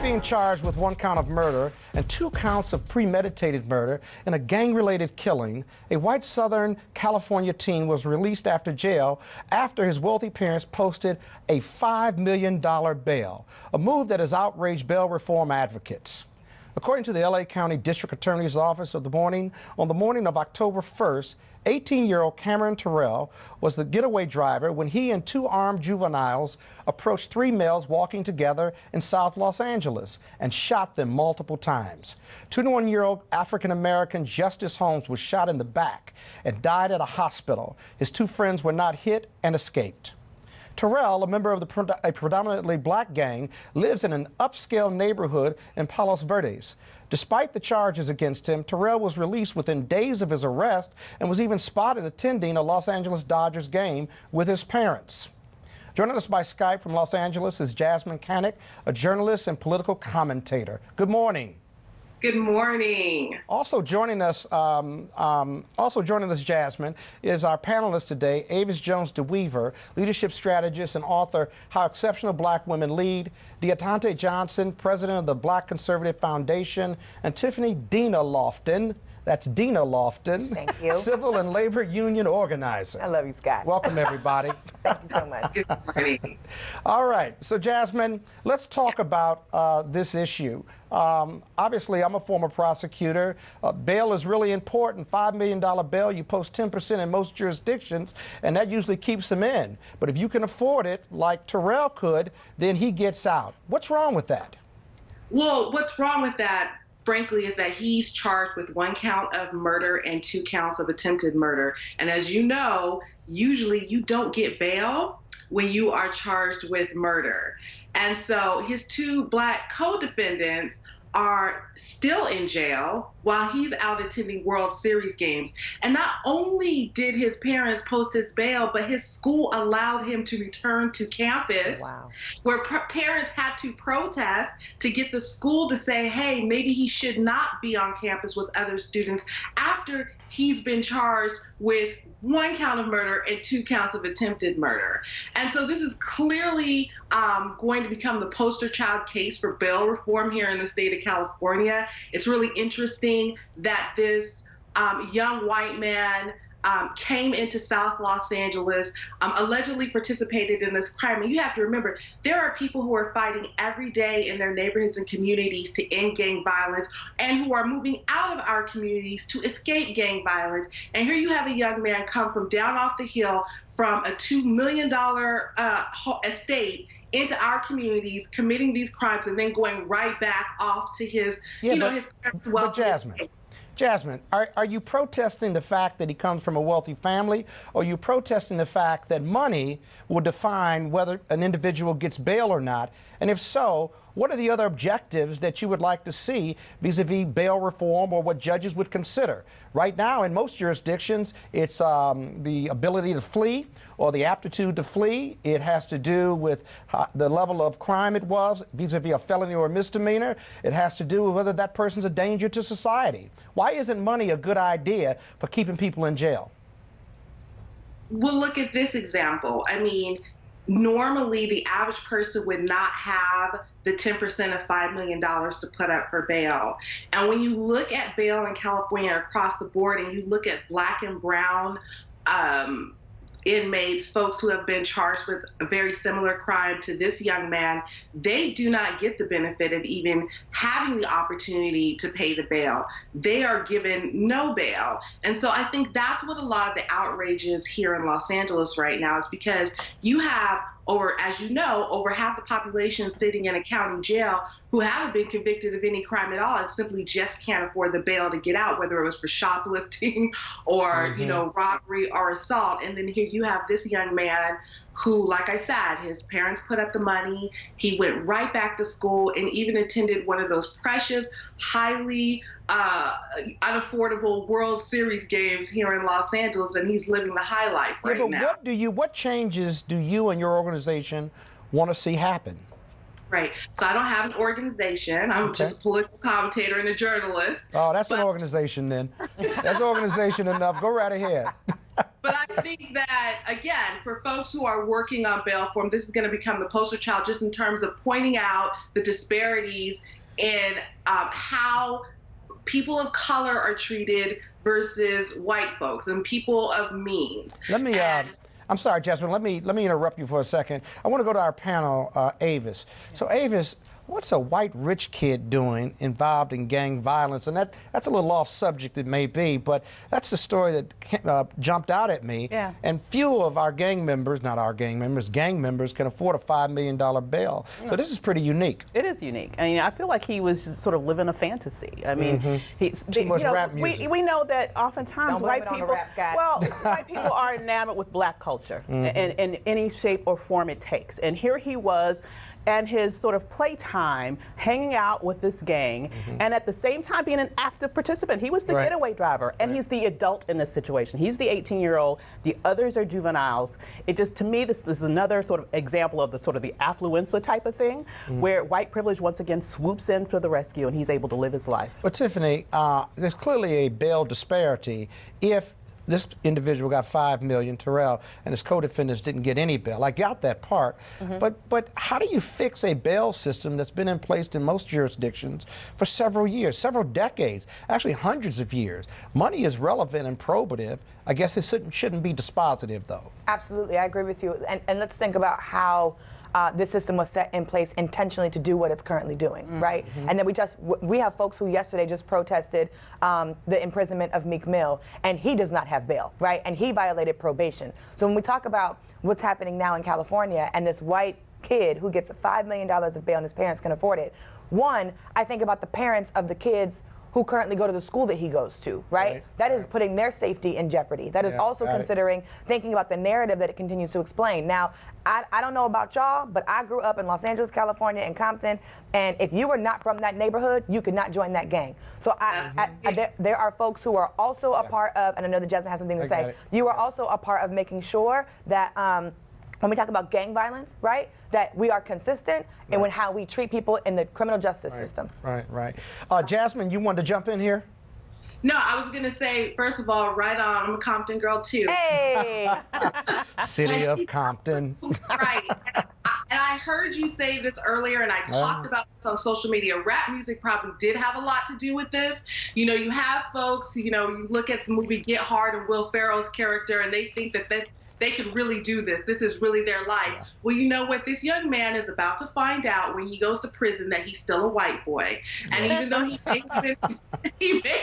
being charged with 1 count of murder and 2 counts of premeditated murder in a gang-related killing, a white Southern California teen was released after jail after his wealthy parents posted a $5 million bail, a move that has outraged bail reform advocates. According to the LA County District Attorney's Office on the morning of October 1st, 18-year-old Cameron Terrell was the getaway driver when he and 2 armed juveniles approached 3 males walking together in South Los Angeles and shot them multiple times. 21-year-old African American Justin Holmes was shot in the back and died at a hospital. His 2 friends were not hit and escaped. Terrell, a member of a predominantly black gang, lives in an upscale neighborhood in Palos Verdes. Despite the charges against him, Terrell was released within days of his arrest and was even spotted attending a Los Angeles Dodgers game with his parents. Joining us by Skype from Los Angeles is Jasmine Canick, a journalist and political commentator. Good morning. Good morning. Also joining us, Jasmine, is our panelist today, Avis Jones DeWeaver, leadership strategist and author, How Exceptional Black Women Lead, Deontay Johnson, president of the Black Conservative Foundation, and Tiffany Dina Lofton. That's Dina Lofton. Thank you. Civil and labor union organizer. I love you, Scott. Welcome, everybody. Thank you so much. Good morning. All right. So, Jasmine, let's talk about this issue. Obviously, I'm a former prosecutor. Bail is really important. $5 million bail, you post 10% in most jurisdictions, and that usually keeps him in. But if you can afford it, like Terrell could, then he gets out. What's wrong with that? Well, what's wrong with that, frankly, is that he's charged with 1 count of murder and 2 counts of attempted murder. And as you know, usually you don't get bail when you are charged with murder. And so his 2 black co-defendants are still in jail while he's out attending World Series games. And not only did his parents post his bail, but his school allowed him to return to campus. Wow. Where parents had to protest to get the school to say, hey, maybe he should not be on campus with other students after he's been charged with 1 count of murder and 2 counts of attempted murder. And so this is clearly going to become the poster child case for bail reform here in the state of California. It's really interesting that this young white man came into South Los Angeles, allegedly participated in this crime. And you have to remember, there are people who are fighting every day in their neighborhoods and communities to end gang violence and who are moving out of our communities to escape gang violence. And here you have a young man come from down off the hill from a $2 million estate into our communities, committing these crimes, and then going right back off to his, his wealth. Jasmine, are you protesting the fact that he comes from a wealthy family, or are you protesting the fact that money will define whether an individual gets bail or not? And if so, what are the other objectives that you would like to see vis-a-vis bail reform or what judges would consider? Right now, in most jurisdictions, it's the ability to flee or the aptitude to flee. It has to do with the level of crime it was vis-a-vis a felony or a misdemeanor. It has to do with whether that person's a danger to society. Why isn't money a good idea for keeping people in jail? Well, look at this example. I mean, normally the average person would not have the 10% of $5 million to put up for bail. And when you look at bail in California across the board and you look at black and brown inmates, folks who have been charged with a very similar crime to this young man, they do not get the benefit of even having the opportunity to pay the bail. They are given no bail. And so I think that's what a lot of the outrage is here in Los Angeles right now, is because you have, or as you know, over half the population sitting in a county jail who haven't been convicted of any crime at all and simply just can't afford the bail to get out, whether it was for shoplifting or, robbery or assault. And then here you have this young man who, like I said, his parents put up the money. He went right back to school and even attended one of those precious, highly unaffordable World Series games here in Los Angeles, and he's living the high life right now. What changes do you and your organization want to see happen? Right. So I don't have an organization. I'm just a political commentator and a journalist. Oh, that's an organization then. That's organization enough. Go right ahead. But I think that, again, for folks who are working on bail reform, this is going to become the poster child just in terms of pointing out the disparities in how people of color are treated versus white folks and people of means. I'm sorry, Jasmine, let me interrupt you for a second. I want to go to our panel, Avis. So Avis, what's a white rich kid doing involved in gang violence? And that's a little off subject, it may be, but that's the story that jumped out at me. Yeah. And few of our gang members, gang members can afford a $5 million bail. So this is pretty unique. It is unique. I mean, I feel like he was sort of living a fantasy. I mean, Too much rap music. We know that oftentimes white people, white people are enamored with black culture in any shape or form it takes. And here he was, and his sort of playtime hanging out with this gang, and at the same time being an active participant. He was the getaway driver, and he's the adult in this situation. He's the 18-year-old. The others are juveniles. It just, to me, this is another sort of example of the sort of the affluenza type of thing, where white privilege once again swoops in for the rescue, and he's able to live his life. But Tiffany, there's clearly a bail disparity if this individual got $5 million, Terrell, and his co-defendants didn't get any bail. I got that part. But how do you fix a bail system that's been in place in most jurisdictions for several years, several decades, actually hundreds of years? Money is relevant and probative. I guess it shouldn't be dispositive, though. Absolutely, I agree with you. And let's think about how this system was set in place intentionally to do what it's currently doing, right? And then we have folks who yesterday just protested the imprisonment of Meek Mill, and he does not have bail, right? And he violated probation. So when we talk about what's happening now in California and this white kid who gets $5 million of bail and his parents can afford it, one, I think about the parents of the kids who currently go to the school that he goes to, right? That is putting their safety in jeopardy. That is also considering, thinking about the narrative that it continues to explain. Now, I don't know about y'all, but I grew up in Los Angeles, California, in Compton, and if you were not from that neighborhood, you could not join that gang. So there are folks who are also a part of, and I know that Jasmine has something to say, you are also a part of making sure that when we talk about gang violence, right, that we are consistent in how we treat people in the criminal justice system. Right. Jasmine, you wanted to jump in here? No, I was going to say, first of all, right on, I'm a Compton girl, too. Hey! City of Compton. Right. And I heard you say this earlier, and I talked about this on social media. Rap music probably did have a lot to do with this. You know, you have folks, you look at the movie Get Hard and Will Ferrell's character, and they think that they can really do this. This is really their life. Well, you know what? This young man is about to find out when he goes to prison that he's still a white boy. And even though he may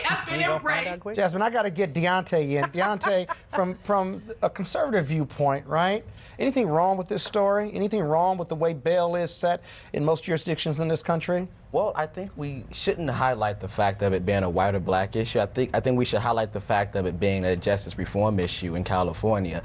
have been embraced. Jasmine, I got to get Deontay in. Deontay, from a conservative viewpoint, right? Anything wrong with this story? Anything wrong with the way bail is set in most jurisdictions in this country? Well, I think we shouldn't highlight the fact of it being a white or black issue. I think we should highlight the fact of it being a justice reform issue in California.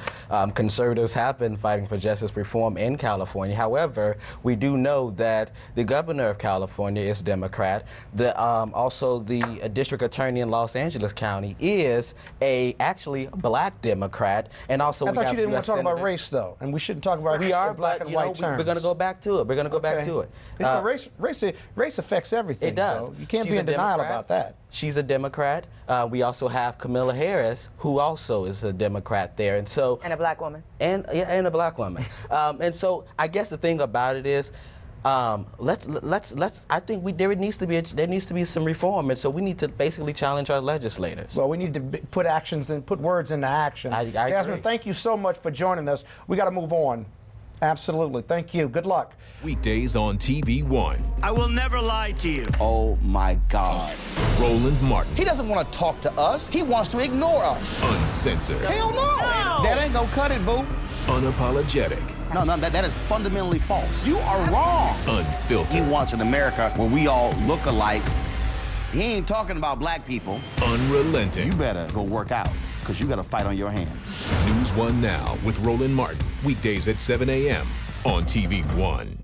Conservatives have been fighting for justice reform in California. However, we do know that the governor of California is Democrat. Also, the district attorney in Los Angeles County is actually a black Democrat. And also, I thought you didn't want to talk about race, though, and we shouldn't talk about black and white terms. We're going to go back to it. We're going to go back to it. Race affects everything. It does. Though. You can't be in denial about that. She's a Democrat. We also have Kamala Harris, who also is a Democrat there, and a black woman. And a black woman. And so I guess the thing about it is, let's. I think there needs to be some reform, and so we need to basically challenge our legislators. Well, we need to put words into action. I Jasmine, agree. thank you so much for joining us. We got to move on. Absolutely. Thank you. Good luck. Weekdays on TV One. I will never lie to you. Oh my God. Roland Martin. He doesn't want to talk to us. He wants to ignore us. Uncensored. Hell no. That ain't gonna cut it, boo. Unapologetic. No, that is fundamentally false. You are wrong. Unfiltered. He wants an America where we all look alike. He ain't talking about black people. Unrelenting. You better go work out, because you got a fight on your hands. NewsOne Now with Roland Martin. Weekdays at 7 a.m. on TV One.